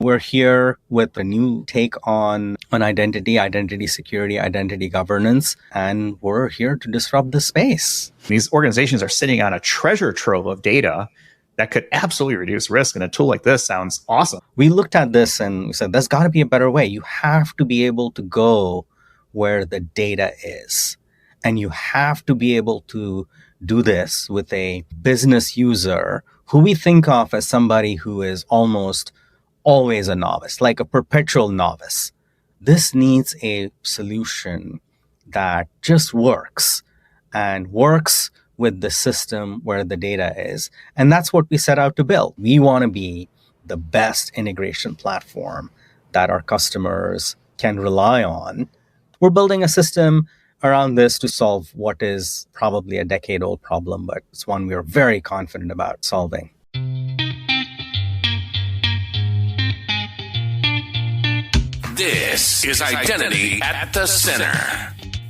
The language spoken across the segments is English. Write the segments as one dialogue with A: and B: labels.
A: we're here with a new take on identity security, identity governance, and we're here to disrupt the space.
B: These organizations are sitting on a treasure trove of data that could absolutely reduce risk, and a tool like this sounds awesome.
A: We looked at this and we said, there's got to be a better way. You have to be able to go where the data is, and you have to be able to do this with a business user who we think of as somebody who is almost always a novice, like a perpetual novice. This needs a solution that just works and works with the system where the data is. And that's what we set out to build. We want to be the best integration platform that our customers can rely on. We're building a system around this to solve what is probably a decade-old problem, but it's one we are very confident about solving.
C: This is Identity at the Center.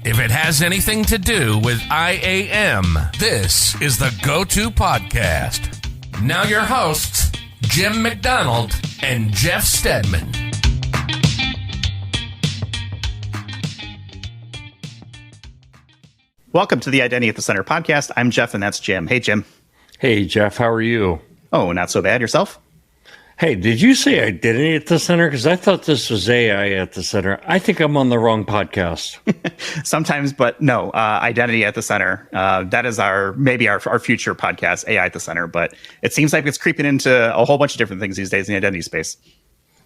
C: If it has anything to do with IAM, this is the go-to podcast. Now your hosts, Jim McDonald and Jeff Stedman.
B: Welcome to the Identity at the Center podcast. I'm Jeff, and that's Jim. Hey, Jim.
D: Hey, Jeff. How are you?
B: Oh, not so bad. Yourself?
D: Hey, did you say Identity at the Center? Because I thought this was AI at the Center. I think I'm on the wrong podcast.
B: Sometimes, but no, Identity at the Center. That is maybe our future podcast, AI at the Center. But it seems like it's creeping into a whole bunch of different things these days in the identity space.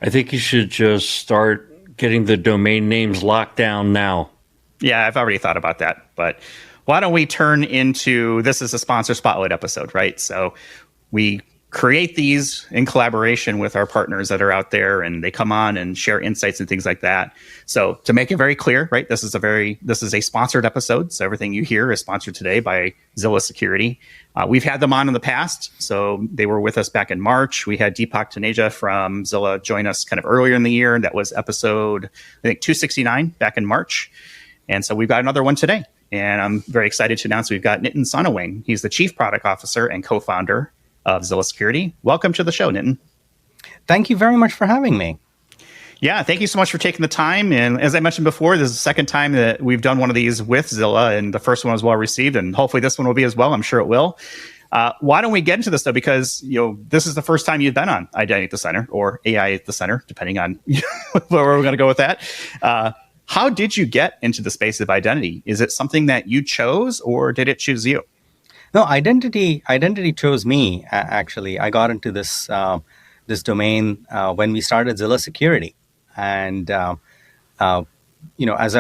D: I think you should just start getting the domain names locked down now.
B: Yeah, I've already thought about that. But why don't we turn into, this is a sponsor spotlight episode, right? So we create these in collaboration with our partners that are out there, and they come on and share insights and things like that. So to make it very clear, right, this is a sponsored episode. So everything you hear is sponsored today by Zilla Security. We've had them on in the past. So they were with us back in March. We had Deepak Taneja from Zilla join us kind of earlier in the year. That was episode, I think, 269 back in March. And so we've got another one today. And I'm very excited to announce we've got Nitin Sonawane. He's the Chief Product Officer and co-founder of Zilla Security. Welcome to the show, Nitin.
A: Thank you very much for having me.
B: Yeah, thank you so much for taking the time. And as I mentioned before, this is the second time that we've done one of these with Zilla, and the first one was well received, and hopefully this one will be as well. I'm sure it will. Why don't we get into this, though? Because this is the first time you've been on Identity at the Center, or AI at the Center, depending on where we're going to go with that. How did you get into the space of identity? Is it something that you chose, or did it choose you?
A: No, identity chose me. Actually, I got into this domain when we started Zilla Security, and as I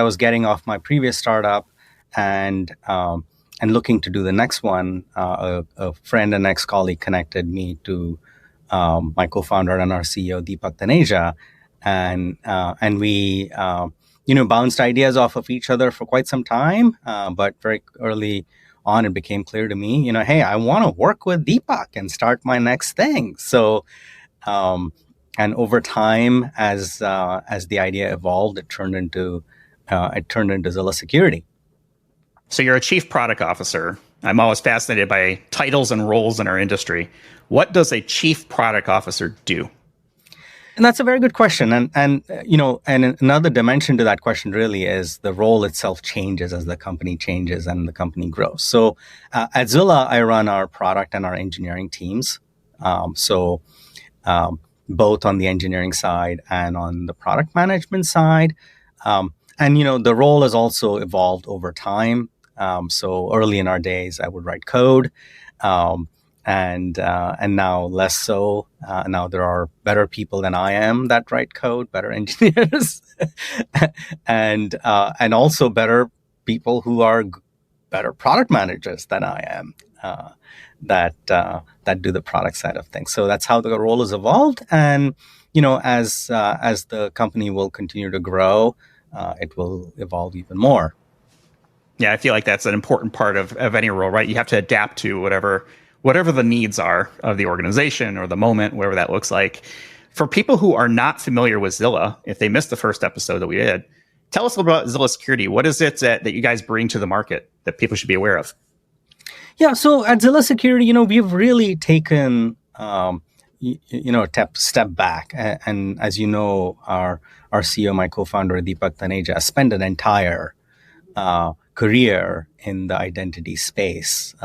A: was getting off my previous startup and looking to do the next one, a friend and ex-colleague connected me to my co-founder and our CEO Deepak Taneja, and we bounced ideas off of each other for quite some time, but very early on, it became clear to me, hey, I want to work with Deepak and start my next thing. So, and over time, as the idea evolved, it turned into Zilla Security.
B: So you're a chief product officer. I'm always fascinated by titles and roles in our industry. What does a chief product officer do?
A: And that's a very good question. And another dimension to that question really is the role itself changes as the company changes and the company grows. So at Zilla, I run our product and our engineering teams. Both on the engineering side and on the product management side. The role has also evolved over time. So early in our days, I would write code. And now less so. Now there are better people than I am that write code, better engineers, and also better people who are better product managers than I am that do the product side of things. So that's how the role has evolved. And as the company will continue to grow, it will evolve even more.
B: Yeah, I feel like that's an important part of any role, right? You have to adapt to whatever the needs are of the organization or the moment, whatever that looks like. For people who are not familiar with Zilla, if they missed the first episode that we did, tell us a little about Zilla Security. What is it that you guys bring to the market that people should be aware of?
A: Yeah, so at Zilla Security, we've really taken, step back. And as you know, our CEO, my co-founder Deepak Taneja, spent an entire career in the identity space.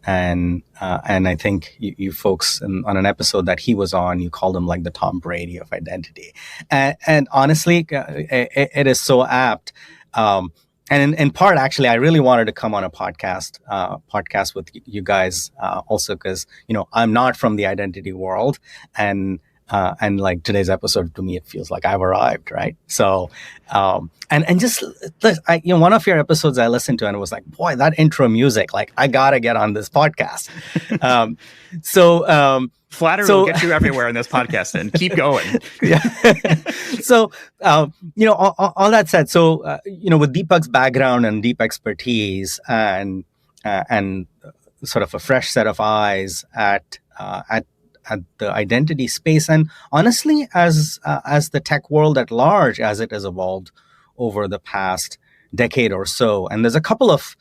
A: And I think you folks on an episode that he was on, you called him like the Tom Brady of identity. And honestly, it is so apt. And in part, actually, I really wanted to come on a podcast with you guys also because, I'm not from the identity world. And like today's episode, to me, it feels like I've arrived, right? So, and just, one of your episodes I listened to and it was like, boy, that intro music, like I gotta get on this podcast.
B: Flattery will get you everywhere in this podcast, and keep going.
A: Yeah. So, all that said, so, with Deepak's background and deep expertise and sort of a fresh set of eyes at the identity space, and honestly, as the tech world at large, as it has evolved over the past decade or so, and there's a couple of,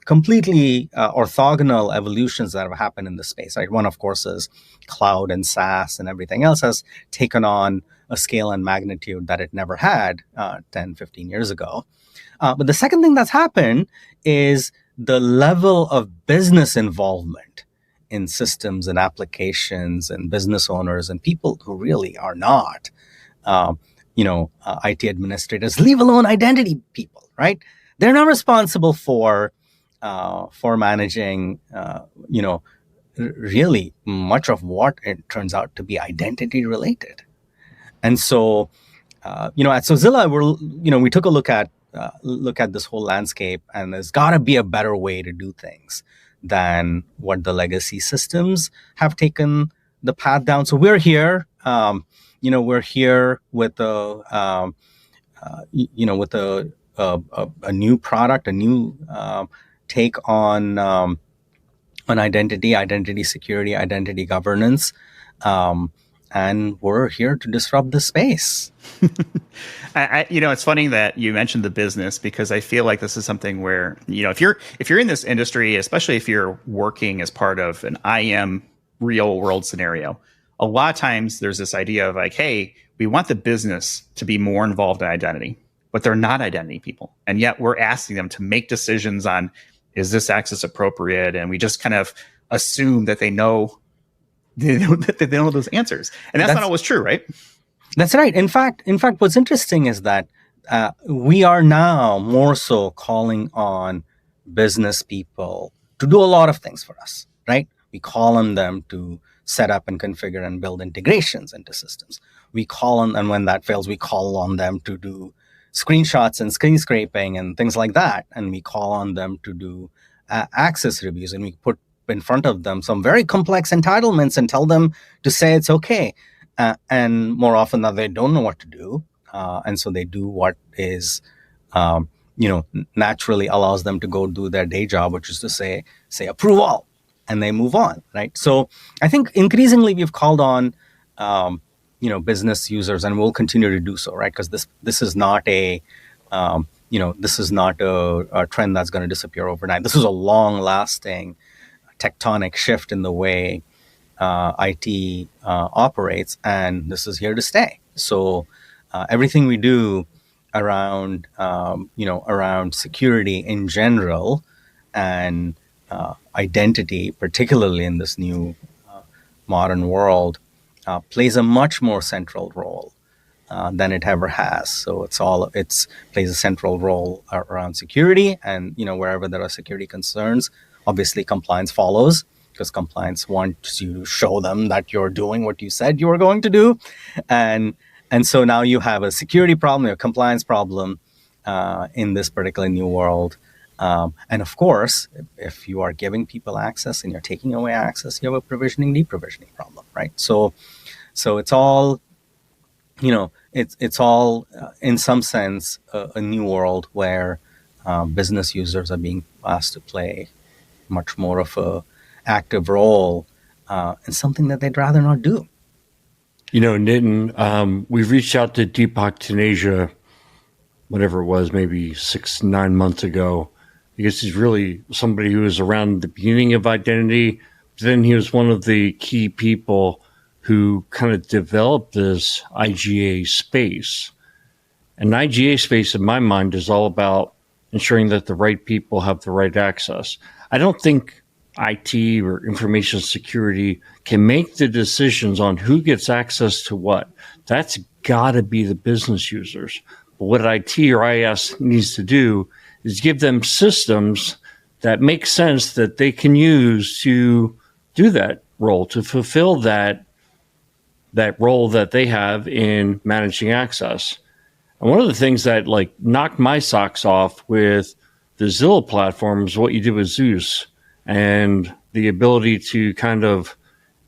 A: completely orthogonal evolutions that have happened in the space, right? One, of course, is cloud and SaaS and everything else has taken on a scale and magnitude that it never had 10, 15 years ago. But the second thing that's happened is the level of business involvement in systems and applications and business owners and people who really are not, IT administrators, leave alone identity people, right? They're not responsible for managing, really much of what it turns out to be identity related. And so, at Zilla, we took a look at this whole landscape, and there's got to be a better way to do things than what the legacy systems have taken the path down. So we're here, we're here with a new product, a new take on identity security, identity governance, and we're here to disrupt the space.
B: It's funny that you mentioned the business, because I feel like this is something where, if you're in this industry, especially if you're working as part of an IM real world scenario, a lot of times there's this idea of like, hey, we want the business to be more involved in identity, but they're not identity people. And yet we're asking them to make decisions on, is this access appropriate? And we just kind of assume that they know those answers. And that's not always true, right?
A: That's right. In fact, what's interesting is that we are now more so calling on business people to do a lot of things for us, right? We call on them to set up and configure and build integrations into systems. We call on, and when that fails, we call on them to do screenshots and screen scraping and things like that. And we call on them to do access reviews, and we put in front of them some very complex entitlements and tell them to say it's okay. And more often than they don't know what to do. And so they do what is, naturally allows them to go do their day job, which is to say approve all, and they move on, right? So I think increasingly we've called on, business users, and we'll continue to do so, right? Because this is not a trend that's going to disappear overnight. This is a long-lasting tectonic shift in the way IT operates, and this is here to stay. So everything we do around security in general and identity, particularly in this new modern world, plays a much more central role than it ever has. So it plays a central role around security, and wherever there are security concerns, obviously compliance follows, because compliance wants you to show them that you're doing what you said you were going to do. And so now you have a security problem, a compliance problem in this particular new world. And of course, if you are giving people access and you're taking away access, you have a provisioning, deprovisioning problem, right? So it's all, it's all in some sense a new world where business users are being asked to play much more of a active role in something that they'd rather not do.
D: Nitin, we've reached out to Deepak Taneja, whatever it was, maybe 6-9 months ago, because he's really somebody who was around the beginning of identity. Then he was one of the key people who kind of developed this IGA space. And IGA space, in my mind, is all about ensuring that the right people have the right access. I don't think IT or information security can make the decisions on who gets access to what. That's got to be the business users. But what IT or IS needs to do is give them systems that make sense that they can use to do that role, to fulfill that role that they have in managing access. And one of the things that like knocked my socks off with the Zilla platform is what you did with Zeus and the ability to kind of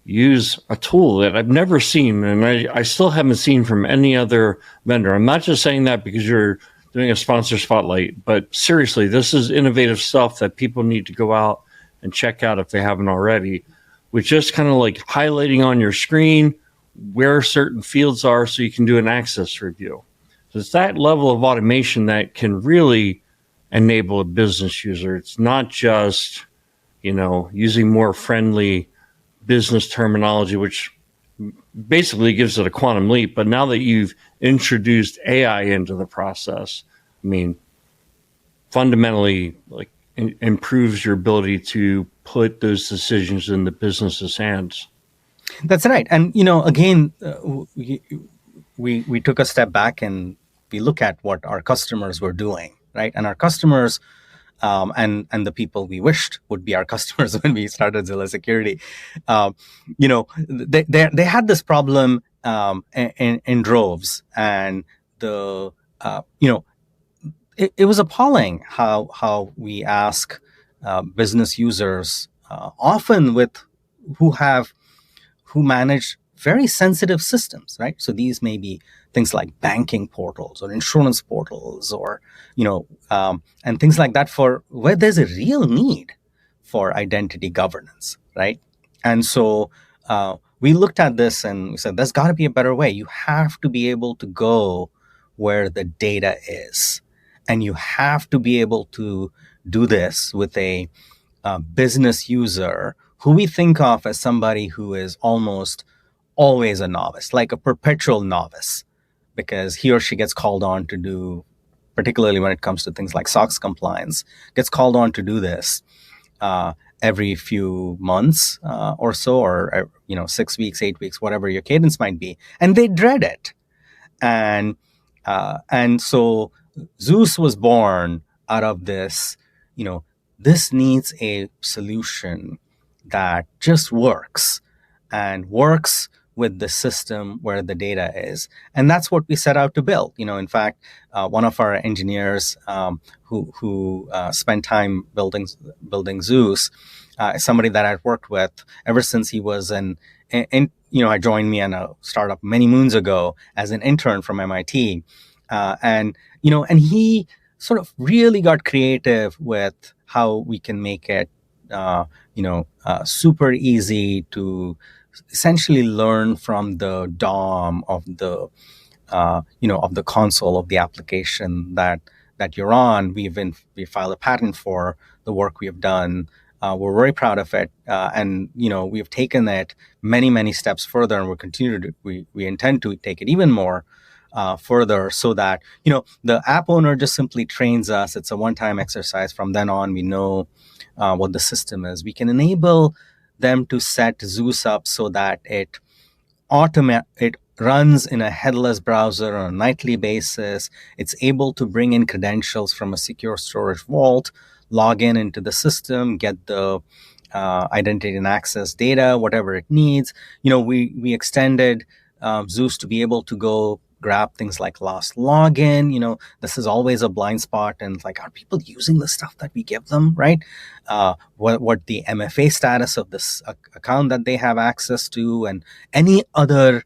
D: use a tool that I've never seen, and I still haven't seen from any other vendor. I'm not just saying that because you're doing a sponsor spotlight, but seriously, this is innovative stuff that people need to go out and check out if they haven't already, with just kind of like highlighting on your screen where certain fields are so you can do an access review. So it's that level of automation that can really enable a business user. It's not just, using more friendly business terminology, which basically gives it a quantum leap. But now that you've introduced AI into the process, fundamentally improves your ability to put those decisions in the business's hands.
A: That's right. And, again, we took a step back and we look at what our customers were doing, right? And our customers and the people we wished would be our customers when we started Zilla Security, they had this problem in droves, and it was appalling how we ask business users, often who manage very sensitive systems, right? So these may be things like banking portals or insurance portals, or and things like that, for where there's a real need for identity governance, right? And so we looked at this and we said, there's got to be a better way. You have to be able to go where the data is, and you have to be able to do this with a business user who we think of as somebody who is almost always a novice, like a perpetual novice, because he or she gets called on to do, particularly when it comes to things like SOX compliance, gets called on to do this every few months or so, or 6 weeks, 8 weeks, whatever your cadence might be, and they dread it. And so Zeus was born out of this. This needs a solution that just works with the system where the data is. And that's what we set out to build. In fact, one of our engineers who spent time building Zeus, somebody that I've worked with ever since he was I joined me in a startup many moons ago as an intern from MIT. And he sort of really got creative with how we can make it, super easy to essentially learn from the DOM of the console of the application that you're on. We filed a patent for the work we have done. We're very proud of it, and we have taken it many steps further, and we intend to take it even more further, so that the app owner just simply trains us. It's a one-time exercise. From then on, we know what the system is. We can enable them to set Zeus up so that it runs in a headless browser on a nightly basis. It's able to bring in credentials from a secure storage vault, log into the system, get the identity and access data, whatever it needs. We extended Zeus to be able to go grab things like last login. This is always a blind spot, and it's like, are people using the stuff that we give them, right? What the MFA status of this account that they have access to, and any other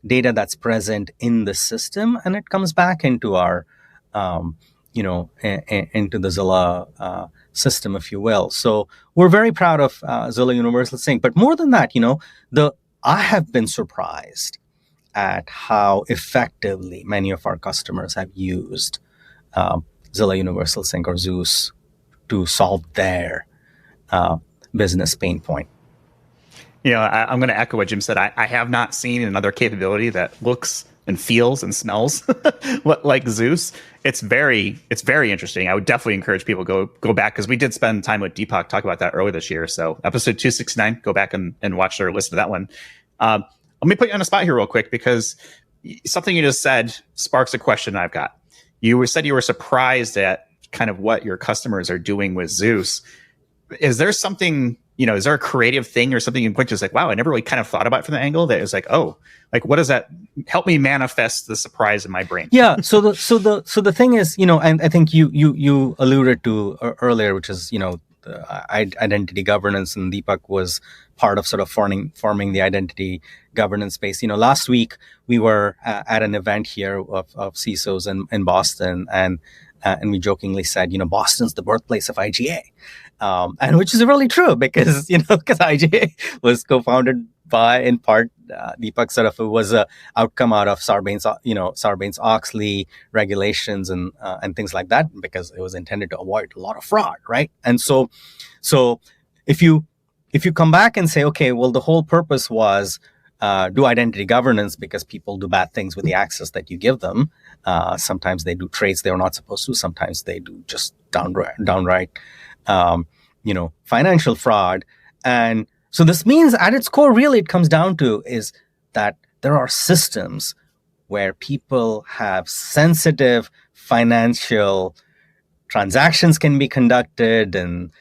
A: data that's present in the system, and it comes back into our into the Zilla system, if you will. So we're very proud of Zilla Universal Sync. But more than that, I have been surprised at how effectively many of our customers have used Zilla Universal Sync or Zeus to solve their business pain point.
B: I'm going to echo what Jim said. I have not seen another capability that looks and feels and smells like Zeus. It's very interesting. I would definitely encourage people go back, because we did spend time with Deepak talk about that earlier this year. So episode 269, go back and watch or listen to that one. Let me put you on the spot here real quick, because something you just said sparks a question I've got. You said you were surprised at kind of what your customers are doing with Zeus. Is there something, is there a creative thing or something you can point to? It's like, wow, I never really kind of thought about it from the angle that it was like, oh, like, what does that help me manifest the surprise in my brain?
A: Yeah. So the thing is, and I think you alluded to earlier, which is, the identity governance, and Deepak was part of sort of forming the identity governance space. Last week we were at an event here of CISOs in Boston, and we jokingly said, Boston's the birthplace of IGA. And which is really true, because IGA was co-founded by, in part, Deepak. Sort of, it was a outcome out of Sarbanes-Oxley regulations and things like that, because it was intended to avoid a lot of fraud, right? And so if you come back and say, okay, well, the whole purpose was do identity governance because people do bad things with the access that you give them. Sometimes they do trades they are not supposed to. Sometimes they do just downright financial fraud. And so this means at its core, really, it comes down to is that there are systems where people have sensitive financial transactions can be conducted and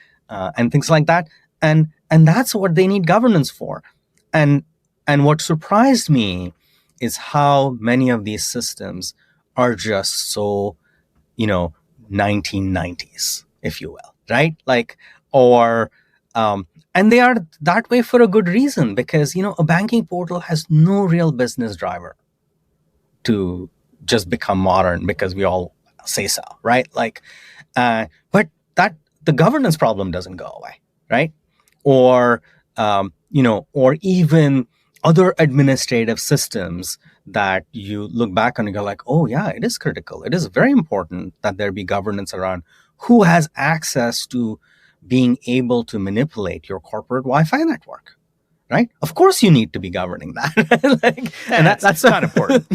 A: things like that. And that's what they need governance for. And what surprised me is how many of these systems are just so, 1990s, if you will, right? Like, or, and they are that way for a good reason, because, a banking portal has no real business driver to just become modern because we all say so, right? Like, but that the governance problem doesn't go away, right? Or, or even other administrative systems that you look back on and go like, oh yeah, it is critical. It is very important that there be governance around who has access to being able to manipulate your corporate Wi-Fi network, right? Of course you need to be governing that. That's
B: not important.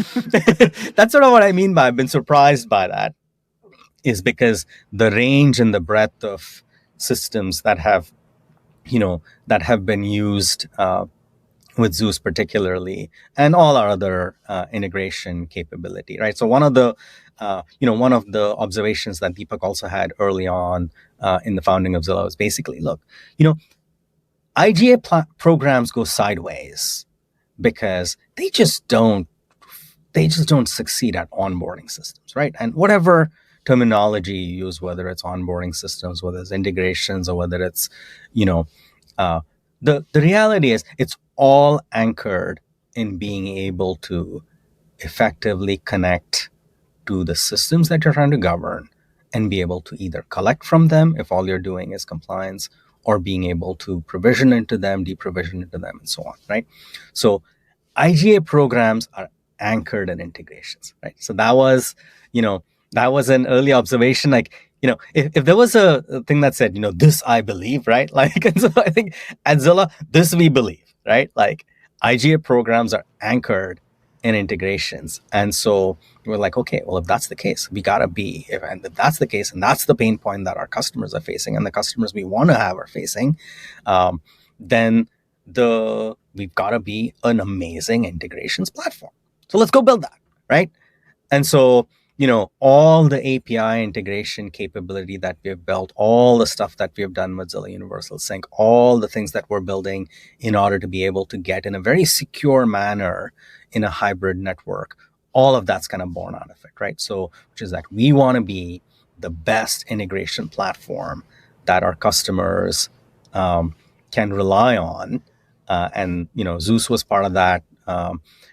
A: That's sort of what I mean by I've been surprised by that, is because the range and the breadth of systems that have been used with Zeus particularly, and all our other integration capability, right? So one of the observations that Deepak also had early on in the founding of Zilla was basically, look, IGA programs go sideways because they just don't succeed at onboarding systems, right? And whatever terminology you use, whether it's onboarding systems, whether it's integrations, or whether it's, the reality is it's all anchored in being able to effectively connect to the systems that you're trying to govern and be able to either collect from them if all you're doing is compliance, or being able to provision into them, deprovision into them, and so on, right? So IGA programs are anchored in integrations, right? So that was an early observation. Like, if there was a thing that said, this I believe, right? Like, and so I think at Zilla, this we believe, right? Like, IGA programs are anchored in integrations. And so we're like, okay, well, if that's the case, we gotta be, and if that's the case, and that's the pain point that our customers are facing, and the customers we want to have are facing, then we've got to be an amazing integrations platform. So let's go build that, right? And so, all the API integration capability that we have built, all the stuff that we have done with Zilla Universal Sync, all the things that we're building in order to be able to get in a very secure manner in a hybrid network, all of that's kind of born out of it, right? So, which is that we want to be the best integration platform that our customers can rely on. And, Zeus was part of that.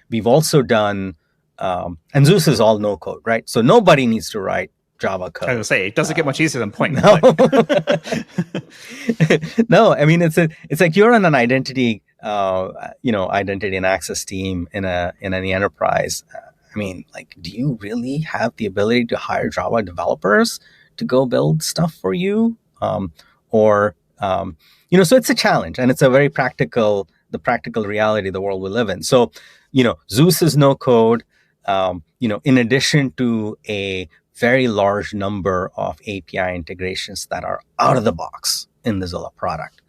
A: We've also done, and Zeus is all no code, right? So nobody needs to write Java code.
B: I was going to say, it doesn't get much easier than pointing.
A: No. No, I mean, it's like you're on an identity and access team in any enterprise. I mean, like, do you really have the ability to hire Java developers to go build stuff for you? So it's a challenge, and it's a very practical the practical reality of the world we live in. So, Zeus is no code. In addition to a very large number of API integrations that are out of the box in the Zilla product,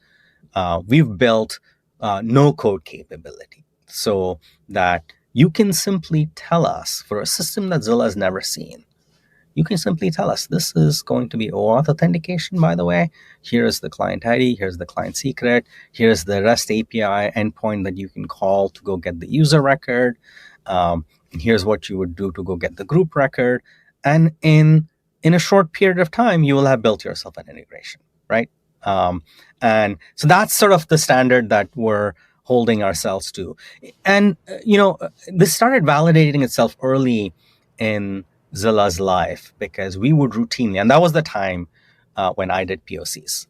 A: we've built no code capability so that you can simply tell us, for a system that Zilla has never seen, you can simply tell us, this is going to be OAuth authentication, by the way. Here's the client ID, here's the client secret, here's the REST API endpoint that you can call to go get the user record. Here's what you would do to go get the group record. And in a short period of time, you will have built yourself an integration, right? And so that's sort of the standard that we're holding ourselves to. And, this started validating itself early in Zilla's life, because we would routinely, and that was the time when I did POCs.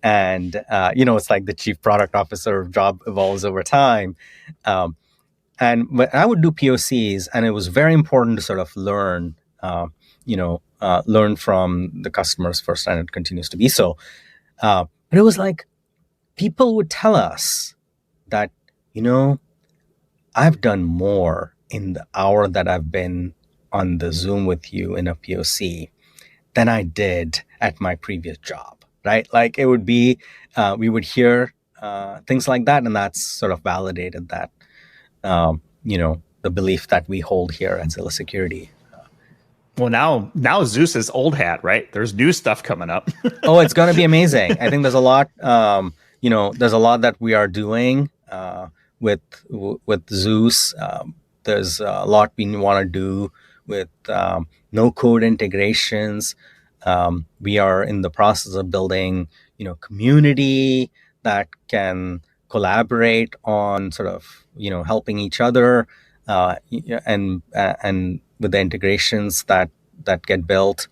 A: It's like the chief product officer job evolves over time. And when I would do POCs, and it was very important to sort of learn from the customers first, and it continues to be so. But it was like people would tell us that, I've done more in the hour that I've been on the Zoom with you in a POC than I did at my previous job, right? Like it would be, we would hear things like that, and that's sort of validated that, the belief that we hold here at Zilla Security.
B: Well, now Zeus is old hat, right? There's new stuff coming up.
A: Oh, it's going to be amazing. I think there's a lot, there's a lot that we are doing with Zeus. There's a lot we want to do with no code integrations. We are in the process of building, community that can collaborate on sort of, helping each other, and with the integrations that get built.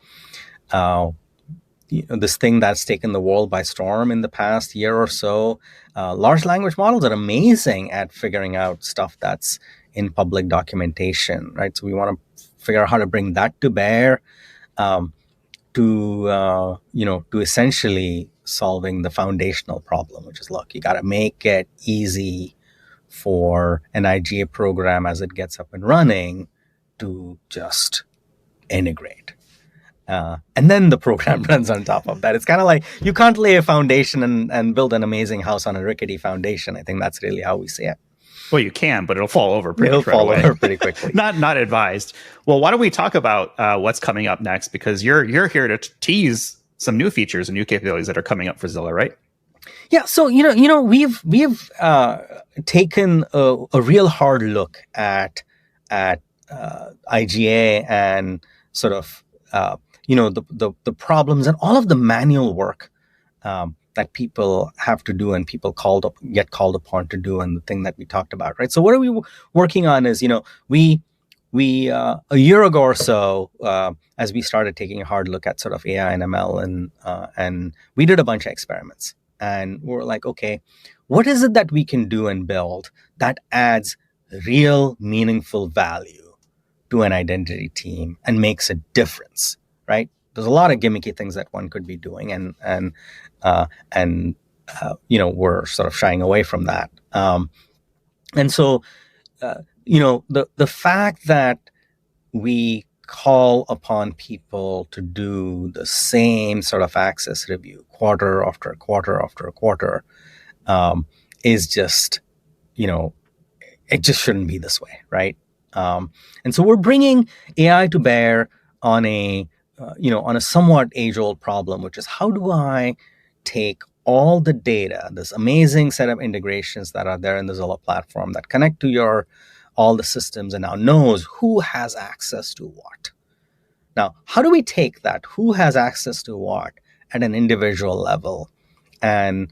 A: This thing that's taken the world by storm in the past year or so. Large language models are amazing at figuring out stuff that's in public documentation, right? So we want to figure out how to bring that to bear, to essentially solving the foundational problem, which is, look, you got to make it easy for an IGA program as it gets up and running to just integrate. And then the program runs on top of that. It's kind of like you can't lay a foundation and build an amazing house on a rickety foundation. I think that's really how we see it.
B: Well, you can, but it'll fall over pretty
A: quickly.
B: Not advised. Well, why don't we talk about what's coming up next? Because you're here to tease some new features and new capabilities that are coming up for Zilla, right?
A: Yeah. So we've taken a real hard look at IGA and sort of the problems and all of the manual work that people have to do and people get called upon to do, and the thing that we talked about, right? So what are we working on is, we a year ago or so, as we started taking a hard look at sort of AI and ML, and we did a bunch of experiments, and we're like, okay, what is it that we can do and build that adds real meaningful value to an identity team and makes a difference, right? There's a lot of gimmicky things that one could be doing, and we're sort of shying away from that. And so, the fact that we call upon people to do the same sort of access review quarter after quarter after quarter is just, it just shouldn't be this way, right? And so we're bringing AI to bear on a somewhat age-old problem, which is, how do I take all the data, this amazing set of integrations that are there in the Zilla platform that connect to all the systems and now knows who has access to what. Now, how do we take that, who has access to what, at an individual level, and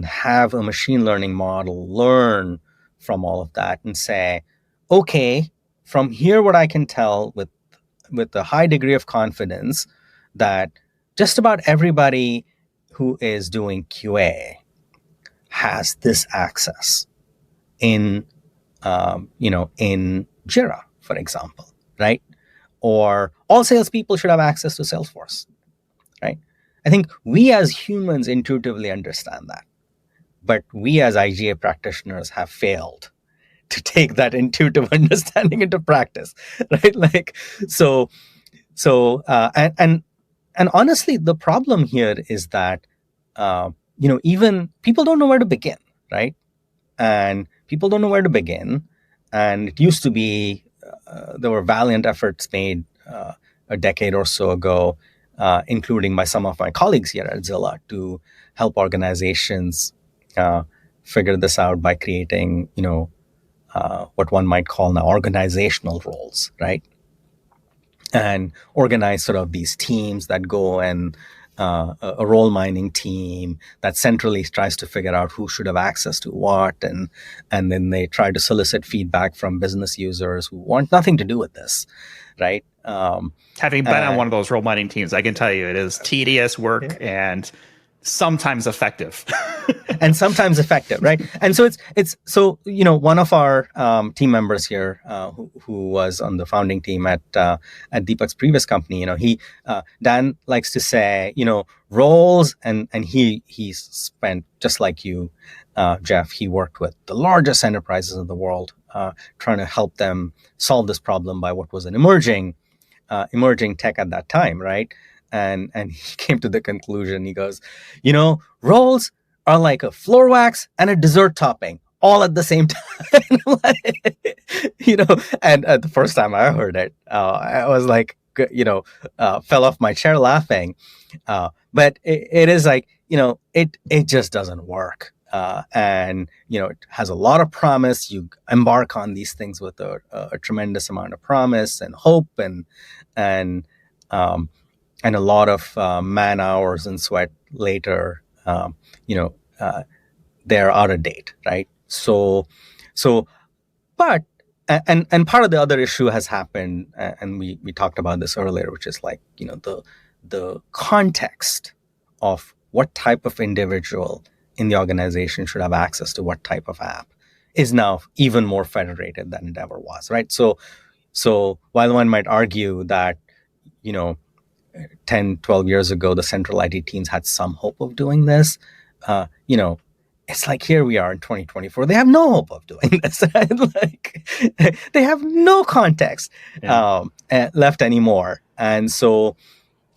A: have a machine learning model learn from all of that and say, okay, from here what I can tell with a high degree of confidence that just about everybody who is doing QA has this access in Jira, for example, right? Or all salespeople should have access to Salesforce, right? I think we as humans intuitively understand that. but we as IGA practitioners have failed to take that intuitive understanding into practice, right? Like, and honestly, the problem here is that, even people don't know where to begin, right? And people don't know where to begin. And it used to be, there were valiant efforts made a decade or so ago, including by some of my colleagues here at Zilla, to help organizations figure this out by creating, what one might call now organizational roles, right? And organize sort of these teams that go and a role mining team that centrally tries to figure out who should have access to what, and then they try to solicit feedback from business users who want nothing to do with this, right?
B: Having been on one of those role mining teams, I can tell you it is tedious work and sometimes effective.
A: And sometimes effective, right? And so it's one of our team members here who was on the founding team at Deepak's previous company, Dan likes to say, roles, and he spent, just like you, Jeff, he worked with the largest enterprises in the world, trying to help them solve this problem by what was an emerging tech at that time, right? And he came to the conclusion, he goes, roles are like a floor wax and a dessert topping all at the same time. And the first time I heard it, I was like, fell off my chair laughing. But it is like, it just doesn't work. And it has a lot of promise. You embark on these things with a tremendous amount of promise and hope and a lot of man hours and sweat later, they're out of date, right? But part of the other issue has happened, and we talked about this earlier, which is like, the context of what type of individual in the organization should have access to what type of app is now even more federated than it ever was, right? So while one might argue that, 10, 12 years ago, the central IT teams had some hope of doing this, it's like here we are in 2024. They have no hope of doing this. Right? Like, they have no context left anymore. And so,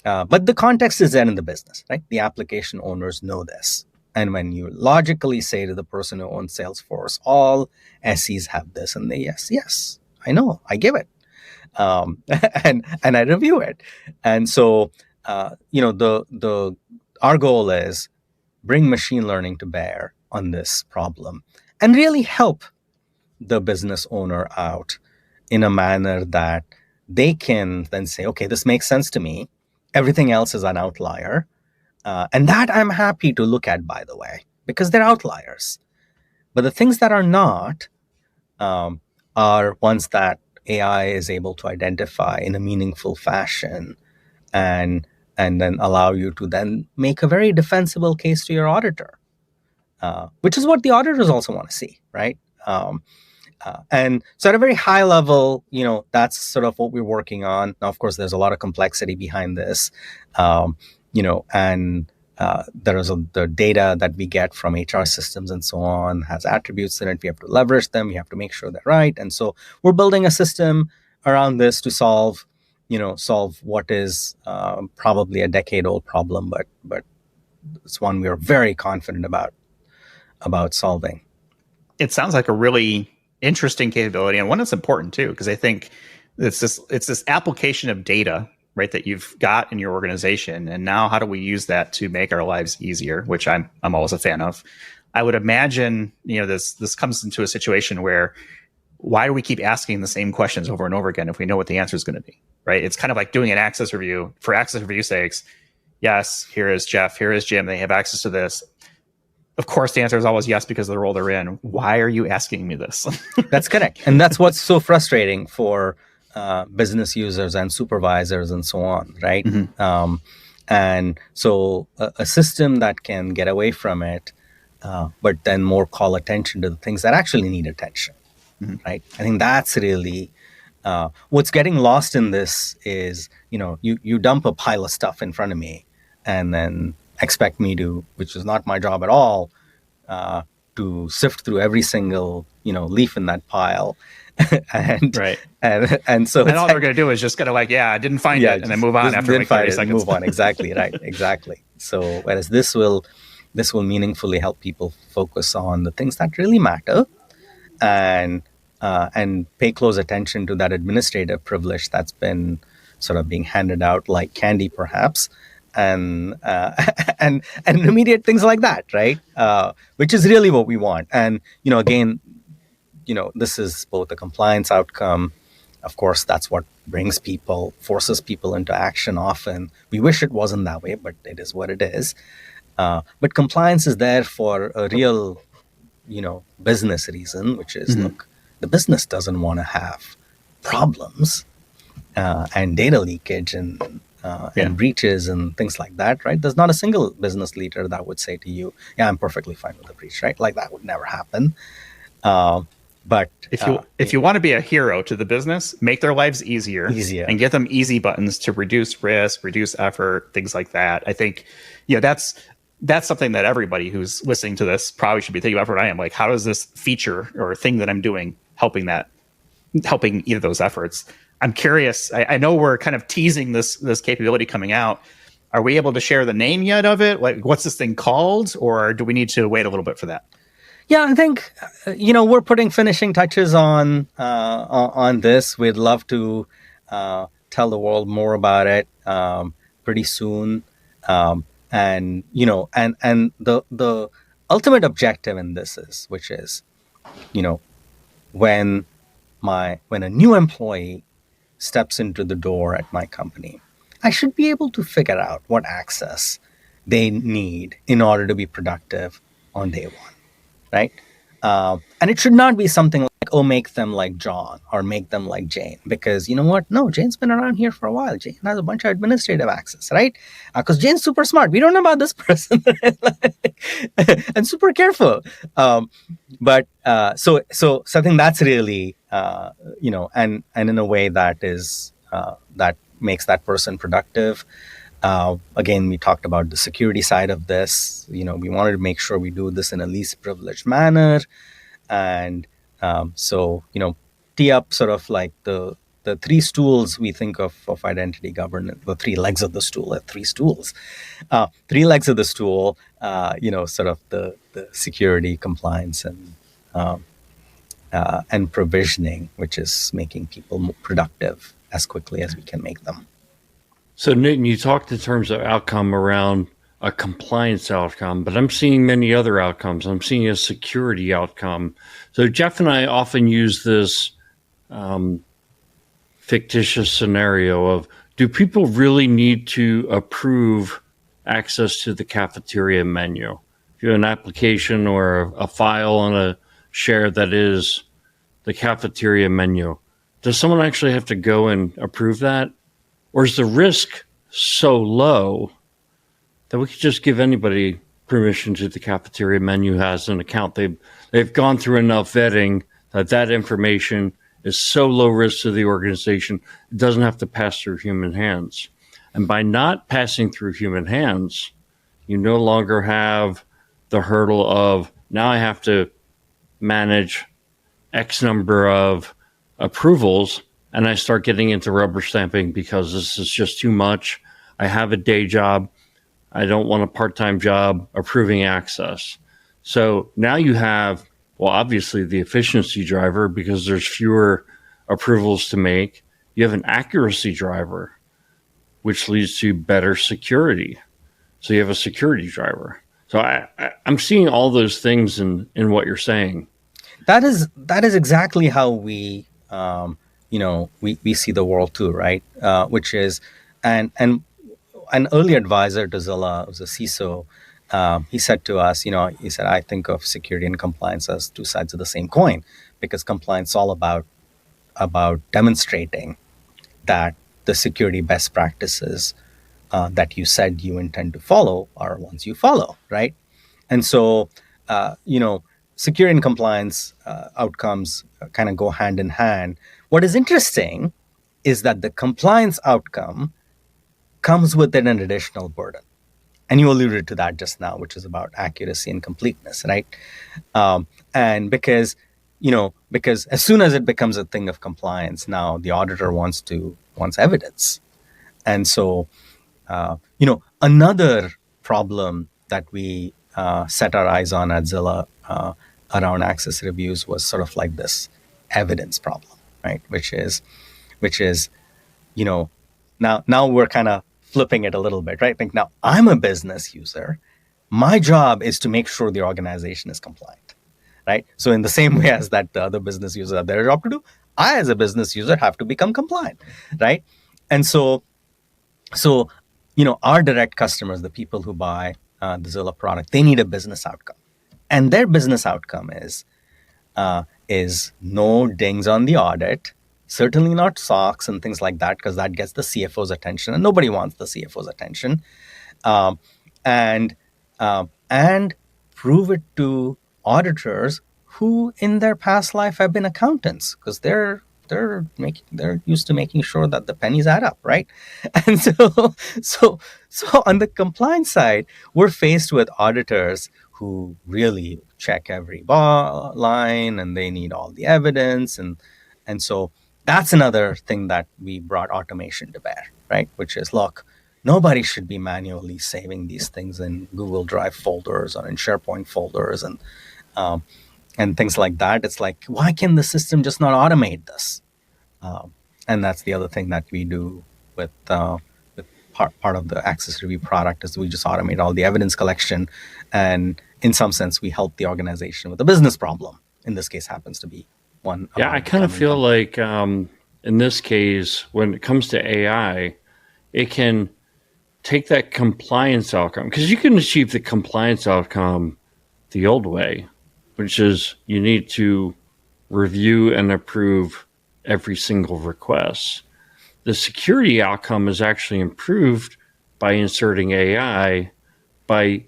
A: but the context is there in the business, right? The application owners know this. And when you logically say to the person who owns Salesforce, all SEs have this, and they, yes, I know, I give it. And I review it. And so, our goal is bring machine learning to bear on this problem and really help the business owner out in a manner that they can then say, okay, this makes sense to me. Everything else is an outlier. And that I'm happy to look at, by the way, because they're outliers. But the things that are not are ones that AI is able to identify in a meaningful fashion and then allow you to then make a very defensible case to your auditor, which is what the auditors also want to see, right? And so at a very high level, that's sort of what we're working on. Now, of course, there's a lot of complexity behind this, and there is the data that we get from HR systems and so on has attributes in it. We have to leverage them. We have to make sure they're right. And so we're building a system around this to solve what is probably a decade-old problem, but it's one we are very confident about solving.
B: It sounds like a really interesting capability, and one that's important too, because I think it's this application of data, right, that you've got in your organization, and now how do we use that to make our lives easier, which I'm always a fan of. I would imagine this comes into a situation where why do we keep asking the same questions over and over again if we know what the answer is going to be, right? It's kind of like doing an access review for access review sakes. Yes, here is Jeff, here is Jim, they have access to this. Of course, the answer is always yes because of the role they're in. Why are you asking me this?
A: That's correct. And that's what's so frustrating for business users and supervisors and so on, right? Mm-hmm. And so a system that can get away from it, but then more call attention to the things that actually need attention, mm-hmm. right? I think that's really what's getting lost in this is, you dump a pile of stuff in front of me and then expect me to, which is not my job at all, to sift through every single leaf in that pile, and
B: Right.
A: and so
B: And
A: it's
B: all they're going to do is just kind of like, I didn't find it, and then move on after like 30 seconds.
A: Move on. Exactly. Right. Exactly. So whereas this will meaningfully help people focus on the things that really matter, and pay close attention to that administrative privilege that's been sort of being handed out like candy, perhaps, and and remediate things like that, right? Which is really what we want. And again, this is both a compliance outcome. Of course, that's what forces people into action often. We wish it wasn't that way, but it is what it is. But compliance is there for a real, business reason, which is, look, the business doesn't want to have problems and data leakage and breaches and things like that, right? There's not a single business leader that would say to you, yeah, I'm perfectly fine with a breach, right? Like that would never happen. But
B: if you want to be a hero to the business, make their lives easier, and get them easy buttons to reduce risk, reduce effort, things like that. I think, that's something that everybody who's listening to this probably should be thinking about. What I am like, how does this feature or thing that I'm doing helping either of those efforts? I'm curious. I know we're kind of teasing this capability coming out. Are we able to share the name yet of it? Like, what's this thing called, or do we need to wait a little bit for that?
A: Yeah, I think we're putting finishing touches on this. We'd love to tell the world more about it pretty soon, and the ultimate objective in this is, which is, when a new employee steps into the door at my company, I should be able to figure out what access they need in order to be productive on day one. Right? And it should not be something like, oh, make them like John or make them like Jane, because you know what? No, Jane's been around here for a while. Jane has a bunch of administrative access, right? Because Jane's super smart. We don't know about this person and super careful. But so I think that's really, and in a way that is, that makes that person productive. Again, we talked about the security side of this. We wanted to make sure we do this in a least privileged manner. And tee up sort of like the three stools we think of identity governance, the three legs of the stool, three stools. Three legs of the stool, sort of the security, compliance, and provisioning, which is making people more productive as quickly as we can make them.
D: So, Nitin, you talked in terms of outcome around a compliance outcome, but I'm seeing many other outcomes. I'm seeing a security outcome. So Jeff and I often use this fictitious scenario of, do people really need to approve access to the cafeteria menu? If you have an application or a file on a share that is the cafeteria menu, does someone actually have to go and approve that? Or is the risk so low that we could just give anybody permission to the cafeteria menu has an account? They've gone through enough vetting that information is so low risk to the organization, it doesn't have to pass through human hands. And by not passing through human hands, you no longer have the hurdle of, now I have to manage X number of approvals, and I start getting into rubber stamping because this is just too much. I have a day job. I don't want a part-time job approving access. So now you have, well, obviously the efficiency driver because there's fewer approvals to make. You have an accuracy driver, which leads to better security. So you have a security driver. So I'm seeing all those things in what you're saying.
A: That is exactly how we we see the world too, right? Which is, and an early advisor to Zilla, was a CISO, he said to us, he said, I think of security and compliance as two sides of the same coin, because compliance is all about demonstrating that the security best practices that you said you intend to follow are ones you follow, right? And so, security and compliance outcomes kind of go hand in hand. What is interesting is that the compliance outcome comes with an additional burden. And you alluded to that just now, which is about accuracy and completeness, right? And because as soon as it becomes a thing of compliance, now the auditor wants evidence. And so, another problem that we set our eyes on at Zilla around access reviews was sort of like this evidence problem, right? Which is, now we're kind of flipping it a little bit, right? Think now I'm a business user. My job is to make sure the organization is compliant, right? So in the same way as that the other business users have their job to do, I as a business user have to become compliant, right? And so our direct customers, the people who buy the Zilla product, they need a business outcome, and their business outcome is no dings on the audit, certainly not SOX and things like that, because that gets the CFO's attention, and nobody wants the CFO's attention, and prove it to auditors who in their past life have been accountants, because they're used to making sure that the pennies add up, right? And so on the compliance side, we're faced with auditors who really check every line, and they need all the evidence, and so that's another thing that we brought automation to bear, right? Which is, look, nobody should be manually saving these things in Google Drive folders or in SharePoint folders and things like that. It's like, why can the system just not automate this? And that's the other thing that we do with part of the access review product is we just automate all the evidence collection, and in some sense we help the organization with a business problem. In this case, happens to be one.
D: Yeah, I kind of feel like in this case, when it comes to AI, it can take that compliance outcome, because you can achieve the compliance outcome the old way, which is you need to review and approve every single request. The security outcome is actually improved by inserting AI, by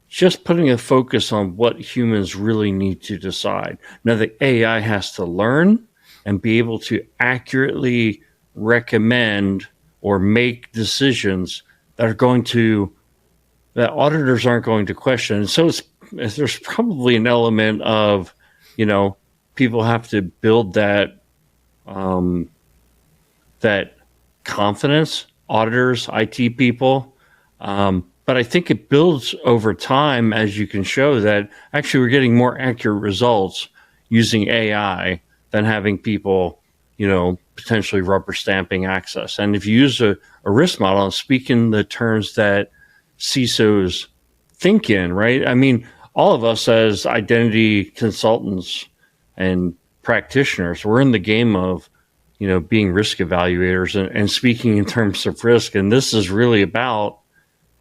D: just putting a focus on what humans really need to decide. Now, the AI has to learn and be able to accurately recommend or make decisions that auditors aren't going to question. So there's probably an element of, people have to build that confidence, auditors, IT people. But I think it builds over time as you can show that actually we're getting more accurate results using AI than having people, potentially rubber stamping access. And if you use a risk model and speak in the terms that CISOs think in, right? I mean, all of us as identity consultants and practitioners, we're in the game of, being risk evaluators and speaking in terms of risk. And this is really about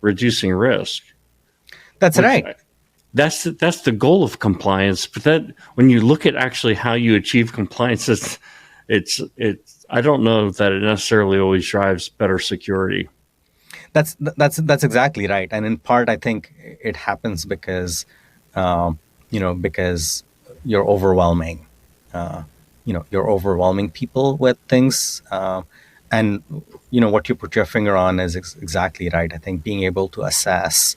D: reducing risk.
A: That's right.
D: That's the goal of compliance. But that when you look at actually how you achieve compliance, it's I don't know that it necessarily always drives better security.
A: That's exactly right. And in part, I think it happens because, because you're overwhelming. You're overwhelming people with things. And, what you put your finger on is exactly right. I think being able to assess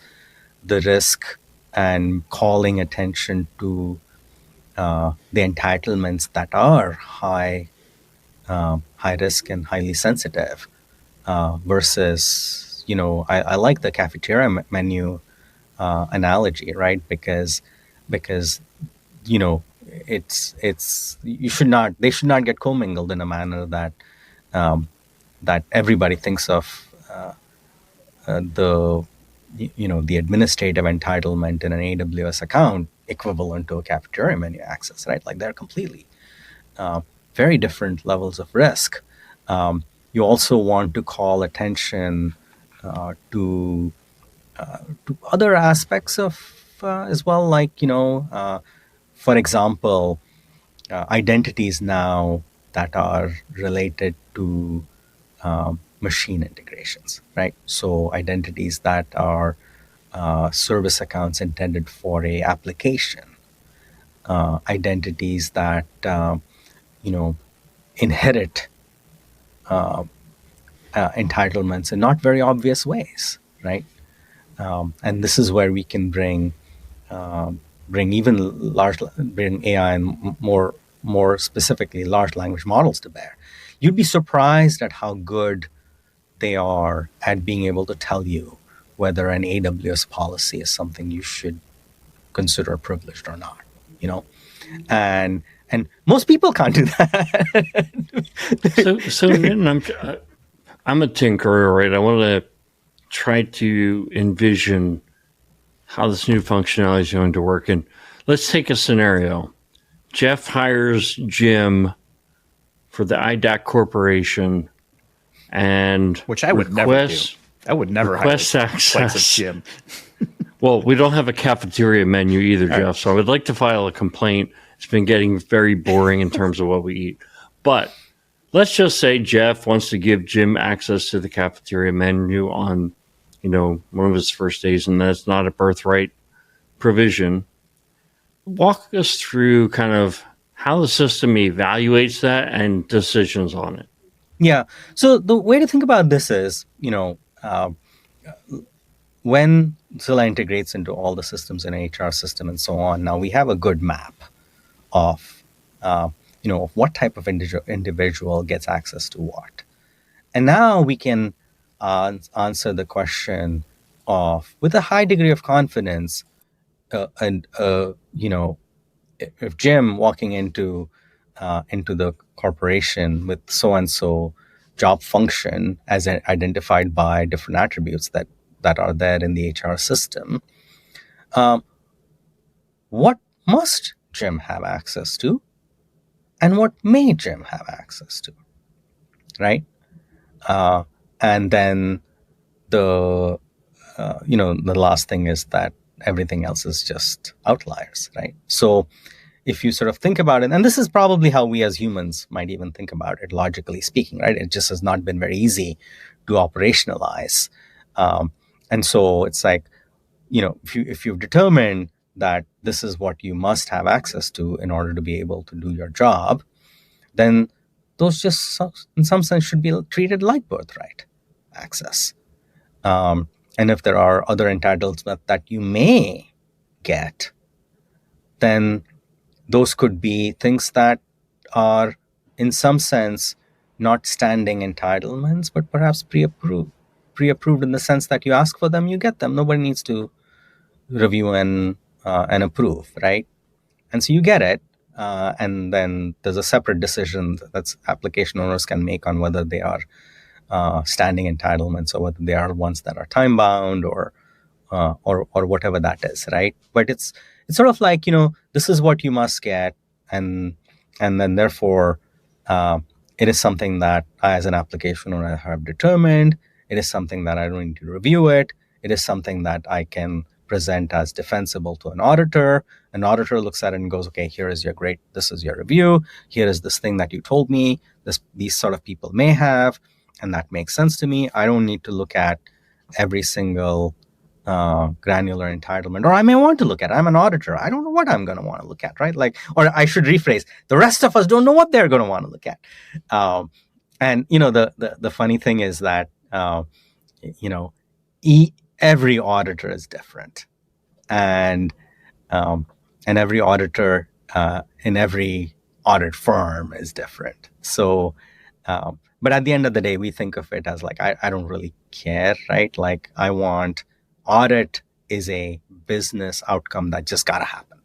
A: the risk and calling attention to the entitlements that are high risk and highly sensitive versus, I like the cafeteria menu analogy, right? Because they should not get commingled in a manner that everybody thinks of the administrative entitlement in an AWS account equivalent to a cafeteria menu access, right? Like they're completely very different levels of risk. You also want to call attention to other aspects of as well, like for example, identities now that are related to machine integrations, right? So identities that are service accounts intended for a application, identities that inherit entitlements in not very obvious ways, right? And this is where we can bring AI and more specifically large language models to bear. You'd be surprised at how good they are at being able to tell you whether an AWS policy is something you should consider privileged or not, and most people can't do that.
D: So Nitin, I'm a tinkerer, right? I want to try to envision how this new functionality is going to work. And let's take a scenario. Jeff hires Jim for the IDAC Corporation, and
B: which I would never do. I would never hire access of Jim.
D: Well, we don't have a cafeteria menu either, Jeff. Right. So I would like to file a complaint. It's been getting very boring in terms of what we eat. But let's just say Jeff wants to give Jim access to the cafeteria menu on, one of his first days, and that's not a birthright provision. Walk us through kind of how the system evaluates that and decisions on it.
A: Yeah. So the way to think about this is, when Zilla integrates into all the systems in an HR system and so on, now we have a good map of, of what type of individual gets access to what. And now we can answer the question of, with a high degree of confidence, if Jim walking into the corporation with so-and-so job function as identified by different attributes that are there in the HR system, what must Jim have access to, and what may Jim have access to, right? And then the last thing is that everything else is just outliers, right? So if you sort of think about it, and this is probably how we as humans might even think about it, logically speaking, right? It just has not been very easy to operationalize. And so it's like, if you've determined that this is what you must have access to in order to be able to do your job, then those just, in some sense, should be treated like birthright access. And if there are other entitlements that you may get, then those could be things that are, in some sense, not standing entitlements, but perhaps pre-approved in the sense that you ask for them, you get them. Nobody needs to review and approve, right? And so you get it, and then there's a separate decision that application owners can make on whether they are standing entitlements or whether they are ones that are time bound or whatever that is, right? But it's sort of like, this is what you must get, and then therefore it is something that I, as an application owner, have determined. It is something that I don't need to review it. It is something that I can present as defensible to an auditor. An auditor looks at it and goes, okay, this is your review. Here is this thing that you told me these sort of people may have, and that makes sense to me. I don't need to look at every single granular entitlement, or I may want to look at it. I'm an auditor. I don't know what I'm going to want to look at, right? Or I should rephrase, the rest of us don't know what they're going to want to look at. And the funny thing is that every auditor is different, and every auditor in every audit firm is different. So, but at the end of the day, we think of it as like, I don't really care, right? Like, I want audit is a business outcome that just gotta happen,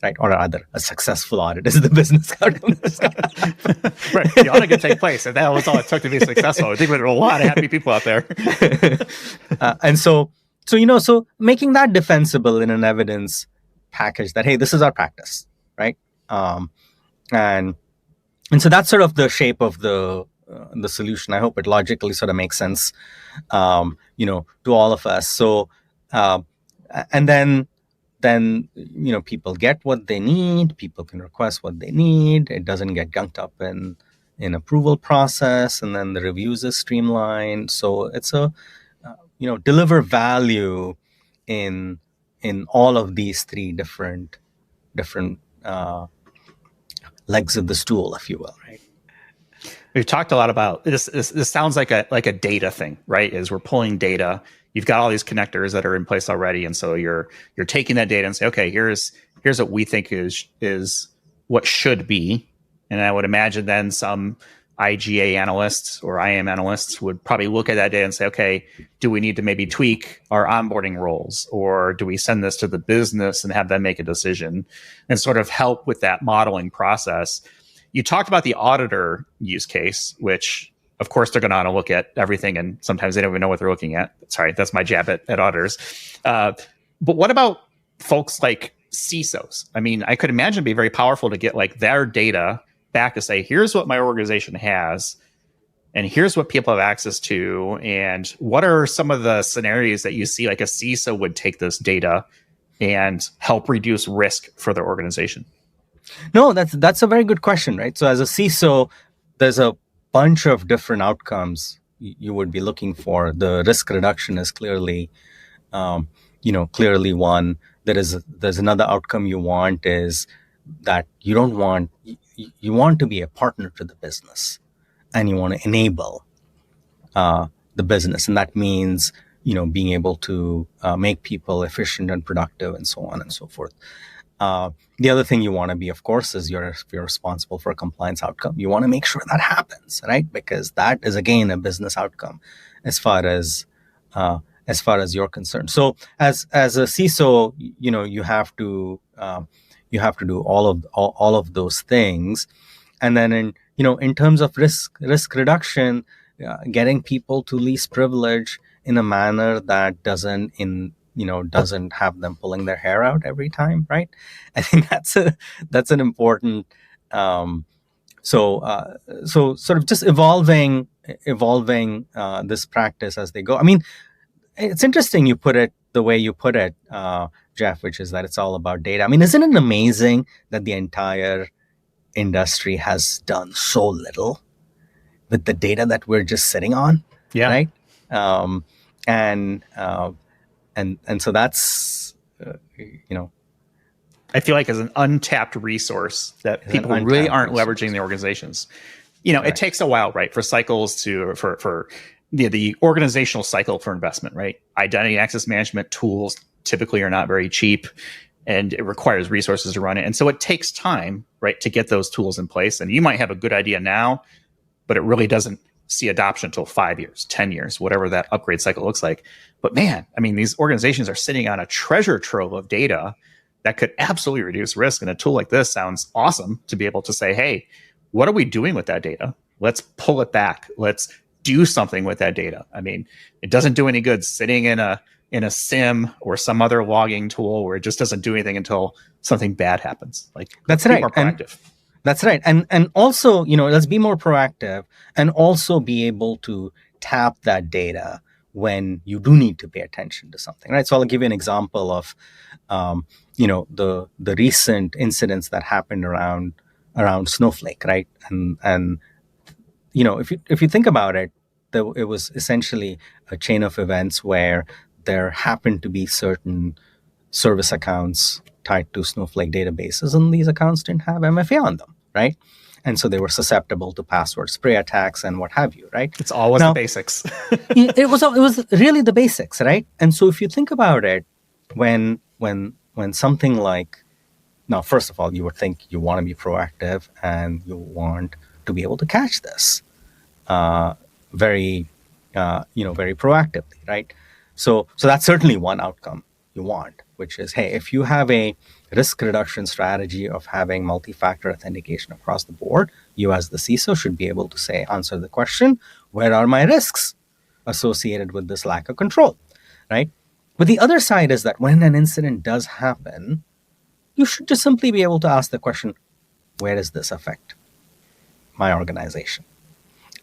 A: right? Or rather, a successful audit is the business outcome that's gotta happen.
B: Right, the audit can take place, and that was all it took to be successful. I think there are a lot of happy people out there.
A: And so making that defensible in an evidence package that, hey, this is our practice, right? And so that's sort of the shape of the solution. I hope it logically sort of makes sense, to all of us. So, and then people get what they need. People can request what they need. It doesn't get gunked up in approval process, and then the reviews is streamlined. So it's deliver value in all of these three different legs of the stool, if you will, right?
B: We've talked a lot about this. This sounds like a data thing, right? As we're pulling data, you've got all these connectors that are in place already, and so you're taking that data and say, okay, here's what we think is what should be. And I would imagine then some IGA analysts or IAM analysts would probably look at that data and say, okay, do we need to maybe tweak our onboarding roles, or do we send this to the business and have them make a decision, and sort of help with that modeling process. You talked about the auditor use case, which of course they're going to want to look at everything, and sometimes they don't even know what they're looking at. Sorry, that's my jab at auditors. But what about folks like CISOs? I mean, I could imagine it'd be very powerful to get like their data back to say, here's what my organization has, and here's what people have access to, and what are some of the scenarios that you see like a CISO would take this data and help reduce risk for their organization?
A: No, that's a very good question, right? So as a CISO, there's a bunch of different outcomes you would be looking for. The risk reduction is clearly one. There's another outcome you want is that you want to be a partner to the business, and you want to enable the business, and that means being able to make people efficient and productive, and so on and so forth. The other thing you want to be, of course, is if you're responsible for a compliance outcome, you want to make sure that happens, right? Because that is again a business outcome, as far as you're concerned. So as a CISO, you have to do all of those things, and then in terms of risk reduction, getting people to least privilege in a manner that doesn't have them pulling their hair out every time, right? I think that's an important. So sort of just evolving this practice as they go. I mean, it's interesting you put it the way you put it, Jeff, which is that it's all about data. I mean, isn't it amazing that the entire industry has done so little with the data that we're just sitting on?
B: Yeah.
A: Right. And so that's,
B: I feel like as an untapped resource that people really aren't leveraging the organizations. Right. It takes a while, right, for cycles for the organizational cycle for investment, right? Identity and access management tools typically are not very cheap, and it requires resources to run it. And so it takes time, right, to get those tools in place. And you might have a good idea now, but it really doesn't see adoption until 5 years, 10 years, whatever that upgrade cycle looks like. But man, I mean, these organizations are sitting on a treasure trove of data that could absolutely reduce risk. And a tool like this sounds awesome to be able to say, hey, what are we doing with that data? Let's pull it back. Let's do something with that data. I mean, it doesn't do any good sitting in a SIM or some other logging tool where it just doesn't do anything until something bad happens. Like,
A: that's
B: right.
A: Be more proactive. That's right. And also, let's be more proactive and also be able to tap that data when you do need to pay attention to something, right? So I'll give you an example of, the recent incidents that happened around Snowflake, right? And if you think about it, it was essentially a chain of events where there happened to be certain service accounts tied to Snowflake databases, and these accounts didn't have MFA on them, right? And so they were susceptible to password spray attacks and what have you, right?
B: It's always the basics.
A: it was really the basics, right? And so if you think about it, when something like, now, first of all, you would think you want to be proactive and you want to be able to catch this very proactively, right? So that's certainly one outcome you want, which is, hey, if you have a risk reduction strategy of having multi-factor authentication across the board, you as the CISO should be able to answer the question, where are my risks associated with this lack of control, right? But the other side is that when an incident does happen, you should just simply be able to ask the question, where does this affect my organization?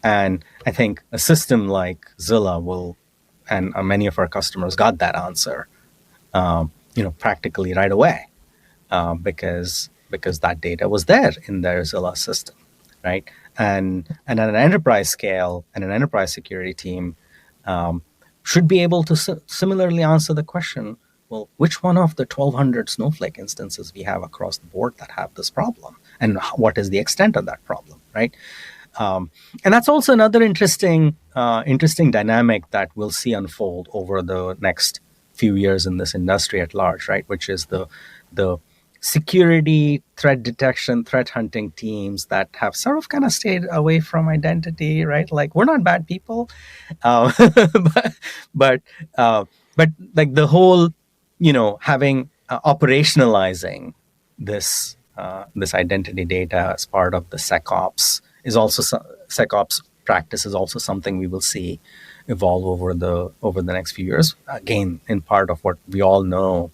A: And I think a system like Zilla will, and many of our customers got that answer, practically right away, because that data was there in their Zilla system, right? And at an enterprise scale, and an enterprise security team should be able to similarly answer the question, well, which one of the 1,200 Snowflake instances we have across the board that have this problem? And what is the extent of that problem, right? And that's also another interesting interesting dynamic that we'll see unfold over the next few years in this industry at large, right? Which is the security, threat detection, threat hunting teams that have sort of kind of stayed away from identity, right? Like, we're not bad people, but but, but like the whole, having operationalizing this this identity data as part of the SecOps is also SecOps practice is also something we will see evolve over the next few years. Again, in part of what we all know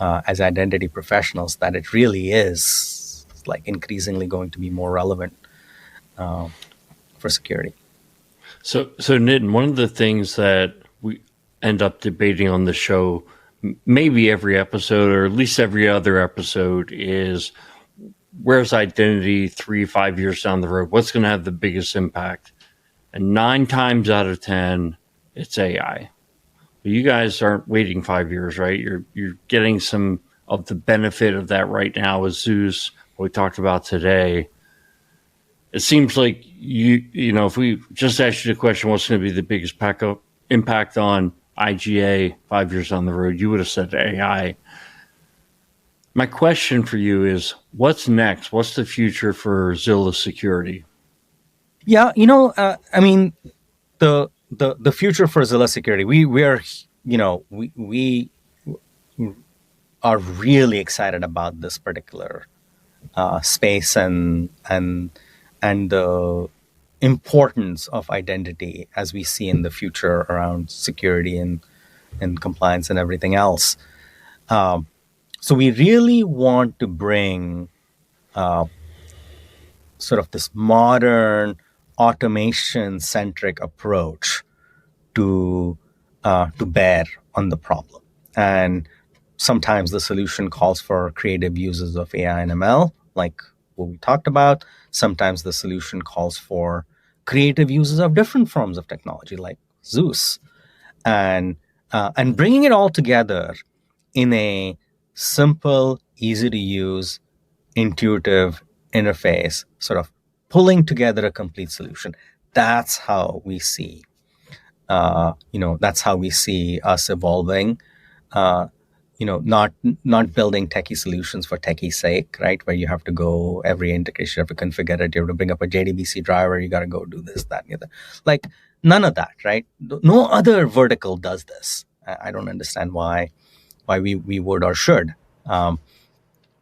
A: as identity professionals, that it really is like increasingly going to be more relevant for security.
D: So Nitin, one of the things that we end up debating on the show, maybe every episode or at least every other episode, is where's identity 3-5 years down the road? What's going to have the biggest impact? And 9 times out of 10, it's AI. But you guys aren't waiting 5 years, right? You're getting some of the benefit of that right now with Zeus, what we talked about today. It seems like you know, if we just asked you the question, what's going to be the biggest impact on IGA 5 years down the road, you would have said AI. My question for you is, what's next? What's the future for Zilla security?
A: Yeah, I mean, the future for Zilla security, we are really excited about this particular space and the importance of identity as we see in the future around security and compliance and everything else. So we really want to bring sort of this modern automation-centric approach to bear on the problem. And sometimes the solution calls for creative uses of AI and ML, like what we talked about. Sometimes the solution calls for creative uses of different forms of technology, like Zeus, and bringing it all together in a simple, easy to use, intuitive interface, sort of pulling together a complete solution. That's how we see, that's how we see us evolving. Not building techie solutions for techie's sake, right? Where you have to go every integration, you have to configure it, you have to bring up a JDBC driver, you got to go do this, that, and the other. Like, none of that, right? No other vertical does this. I don't understand why we would or should.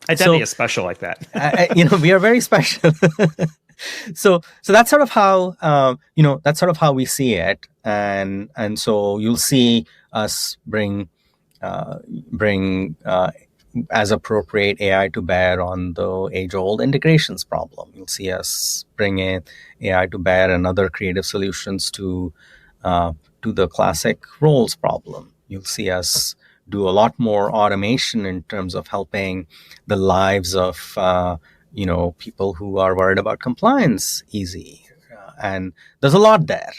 B: Identity is special like that.
A: We are very special. So that's sort of how we see it, and so you'll see us bring as appropriate AI to bear on the age-old integrations problem. You'll see us bring in AI to bear and other creative solutions to the classic roles problem. You'll see us do a lot more automation in terms of helping the lives of people who are worried about compliance easy, and there's a lot there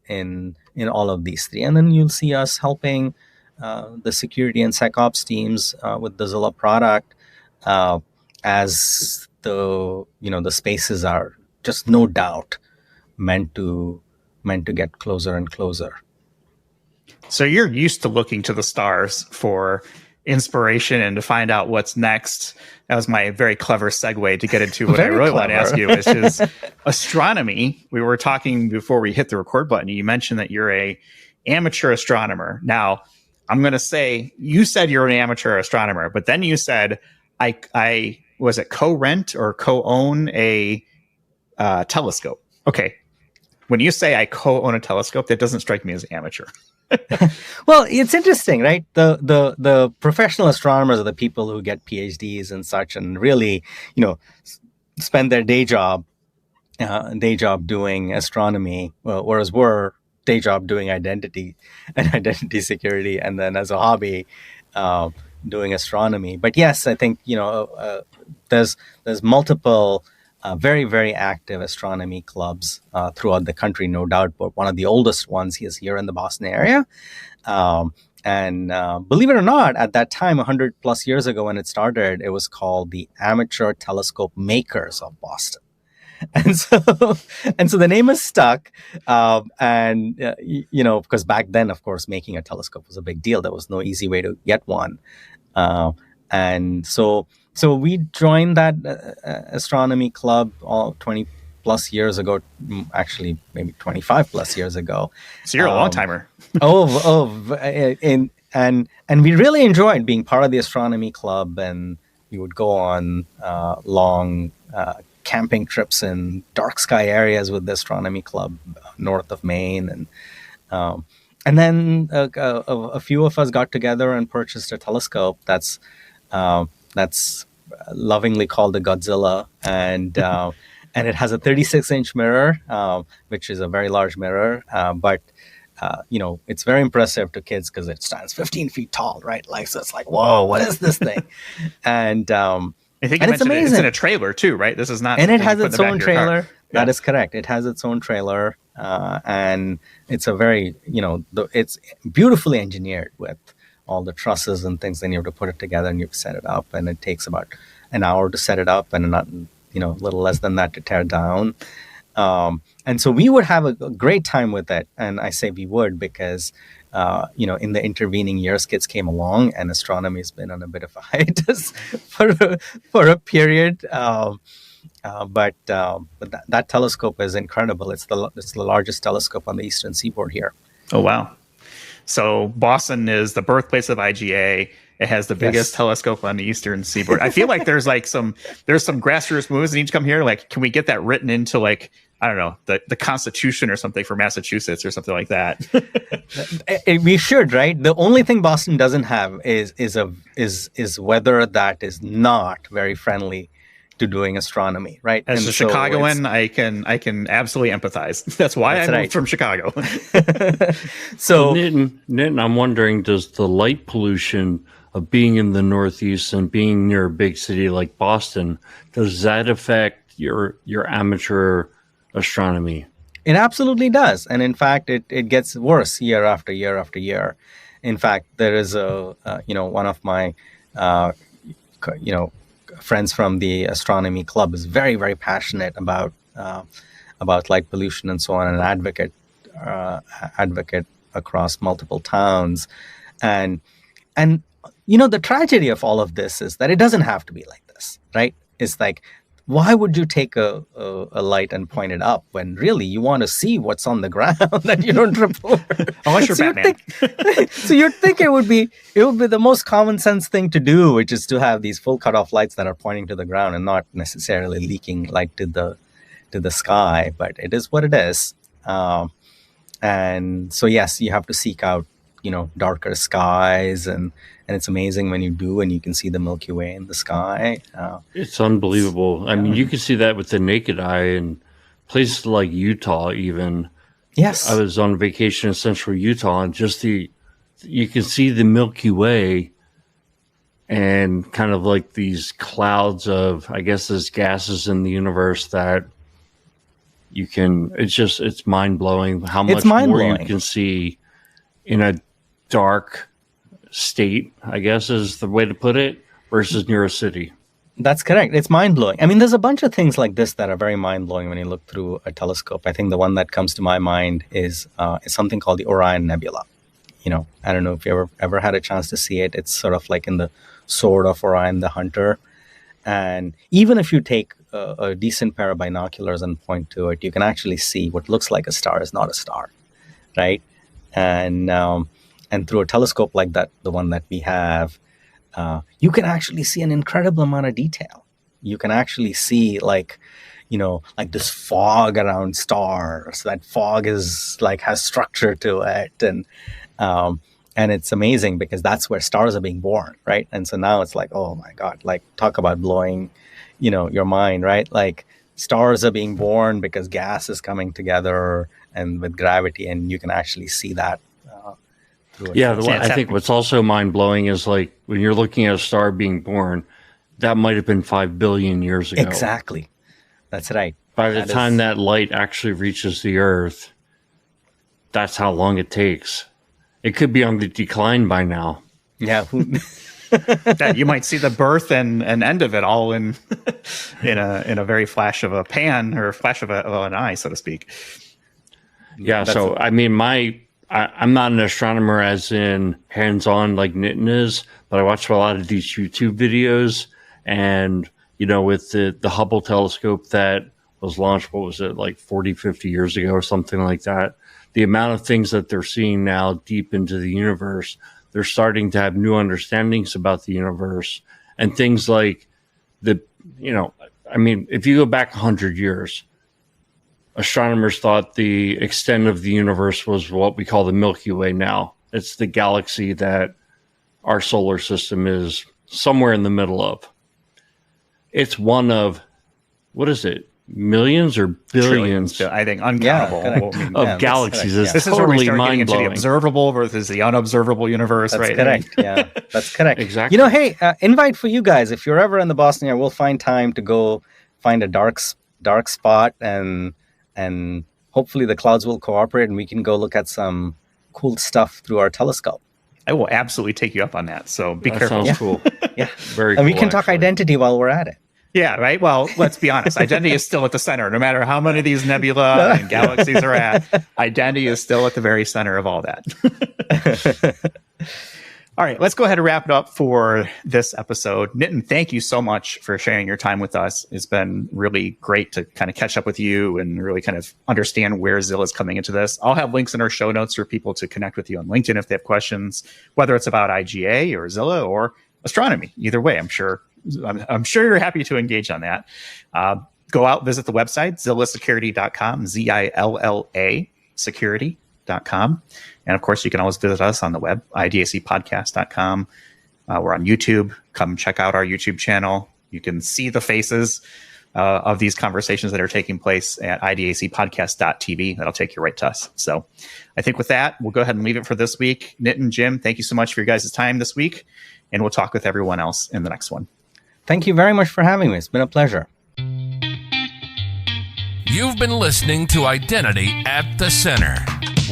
A: in all of these three. And then you'll see us helping the security and SecOps teams with the Zilla product as the spaces are just no doubt meant to get closer and closer.
B: So you're used to looking to the stars for inspiration and to find out what's next. That was my very clever segue to get into what I really want to ask you, which is astronomy. We were talking before we hit the record button. You mentioned that you're a amateur astronomer. Now, I'm going to say, you said you're an amateur astronomer, but then you said, I was it co-rent or co-own a telescope. Okay. When you say I co-own a telescope, that doesn't strike me as amateur.
A: Well, it's interesting, right? The professional astronomers are the people who get PhDs and such, and really, spend their day job doing astronomy, whereas we're day job doing identity and identity security, and then as a hobby doing astronomy. But yes, I think there's multiple very, very active astronomy clubs throughout the country, no doubt. But one of the oldest ones is here in the Boston area. And believe it or not, at that time, 100 plus years ago when it started, it was called the Amateur Telescope Makers of Boston. And so the name is stuck. Because back then, of course, making a telescope was a big deal. There was no easy way to get one. And so we joined that astronomy club all 20 plus years ago, actually maybe 25 plus years ago.
B: So you're a long timer.
A: And we really enjoyed being part of the astronomy club, and we would go on long camping trips in dark sky areas with the astronomy club north of Maine, and then a few of us got together and purchased a telescope that's lovingly called the Godzilla, and it has a 36-inch mirror, which is a very large mirror, but it's very impressive to kids because it stands 15 feet tall, right? Like, so it's like, whoa, what is this thing? And
B: I think
A: and it's amazing.
B: It's in a trailer too, right? This is not.
A: And it has its own trailer.
B: Yeah.
A: That is correct. It has its own trailer, and it's a very, it's beautifully engineered with all the trusses and things. Then you have to put it together and you set it up, and it takes about an hour to set it up, and not, a little less than that to tear down. And so we would have a great time with it. And I say we would because, in the intervening years, kids came along, and astronomy has been on a bit of a hiatus for a period. But that telescope is incredible. It's the largest telescope on the eastern seaboard here.
B: Oh, wow. So Boston is the birthplace of IGA. It has the biggest telescope on the eastern seaboard. I feel like there's some grassroots moves that need to come here. Like, can we get that written into, like, I don't know, the Constitution or something for Massachusetts or something like that?
A: We should, right? The only thing Boston doesn't have is weather that is not very friendly to doing astronomy, right?
B: As a Chicagoan, I can absolutely empathize. That's why I moved from Chicago.
D: So Nitin, I'm wondering, does the light pollution of being in the Northeast and being near a big city like Boston, does that affect your amateur astronomy?
A: It absolutely does. And in fact, it gets worse year after year after year. In fact, there is one of my, friends from the astronomy club is very, very passionate about light pollution and so on, and an advocate across multiple towns. And the tragedy of all of this is that it doesn't have to be like this, right? It's like, why would you take a light and point it up when really you want to see what's on the ground that you don't report?
B: Unless you're Batman.
A: So you'd think it would be the most common sense thing to do, which is to have these full cutoff lights that are pointing to the ground and not necessarily leaking light to the sky. But it is what it is. And so yes, you have to seek out darker skies, and it's amazing when you do, and you can see the Milky Way in the sky.
D: It's unbelievable. I mean, you can see that with the naked eye in places like Utah even.
A: Yes.
D: I was on vacation in central Utah, and just you can see the Milky Way and kind of like these clouds of, I guess, there's gases in the universe that it's mind-blowing how much more you can see in a dark state, I guess is the way to put it, versus near a city.
A: That's correct. It's mind-blowing. I mean, there's a bunch of things like this that are very mind-blowing when you look through a telescope. I think the one that comes to my mind is something called the Orion Nebula. I don't know if you ever had a chance to see it. It's sort of like in the sword of Orion the Hunter. And even if you take a decent pair of binoculars and point to it, you can actually see what looks like a star is not a star, right? And through a telescope like that, the one that we have, you can actually see an incredible amount of detail. You can actually see like this fog around stars. That fog is like has structure to it, and it's amazing because that's where stars are being born, right? And so now it's like, oh my God, like talk about blowing, your mind, right? Like stars are being born because gas is coming together and with gravity, and you can actually see that.
D: Yeah, I think what's also mind-blowing is like when you're looking at a star being born, that might have been 5 billion years ago.
A: Exactly. That's right.
D: By the time that light actually reaches the Earth, that's how long it takes. It could be on the decline by now.
A: Yeah.
B: That you might see the birth and end of it all in a very flash of a pan or a flash of an eye, so to speak.
D: Yeah. So, I mean, I'm not an astronomer as in hands-on like Nitin is, but I watch a lot of these YouTube videos, and, with the Hubble telescope that was launched, what was it, like 40, 50 years ago or something like that, the amount of things that they're seeing now deep into the universe, they're starting to have new understandings about the universe, and things like if you go back 100 years, astronomers thought the extent of the universe was what we call the Milky Way now. It's the galaxy that our solar system is somewhere in the middle of. It's one of, what is it, millions or billions?
B: Trillions, I think, uncountable
D: of galaxies. It's
B: this
D: totally
B: is where we start getting into the
D: mind-blowing.
B: observable versus the unobservable universe,
A: That's
B: right?
A: correct. Yeah, that's correct.
D: Exactly.
A: Hey, invite for you guys. If you're ever in the Boston area, we'll find time to go find a dark spot, and hopefully the clouds will cooperate and we can go look at some cool stuff through our telescope.
B: I will absolutely take you up on that. So be
D: That
B: careful.
D: sounds cool.
A: Yeah.
D: Very
A: And
D: cool,
A: we can talk
D: actually.
A: identity while we're at it.
B: Yeah, right. Well, let's be honest. Identity is still at the center. No matter how many of these nebula and galaxies are at, identity is still at the very center of all that. All right, let's go ahead and wrap it up for this episode. Nitin, thank you so much for sharing your time with us. It's been really great to kind of catch up with you and really kind of understand where Zilla is coming into this. I'll have links in our show notes for people to connect with you on LinkedIn if they have questions, whether it's about IGA or Zilla or astronomy. Either way, I'm sure you're happy to engage on that. Go out, visit the website, zillasecurity.com, ZILLA security.com. And of course, you can always visit us on the web, idacpodcast.com. We're on YouTube. Come check out our YouTube channel. You can see the faces of these conversations that are taking place at idacpodcast.tv. That'll take you right to us. So I think with that, we'll go ahead and leave it for this week. Nitin, Jim, thank you so much for your guys' time this week. And we'll talk with everyone else in the next one.
A: Thank you very much for having me. It's been a pleasure.
C: You've been listening to Identity at the Center.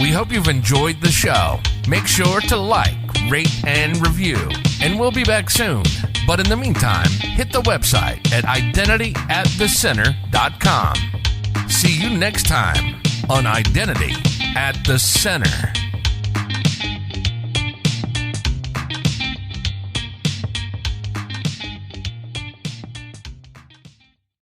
C: We hope you've enjoyed the show. Make sure to like, rate, and review. And we'll be back soon. But in the meantime, hit the website at identityatthecenter.com. See you next time on Identity at the Center.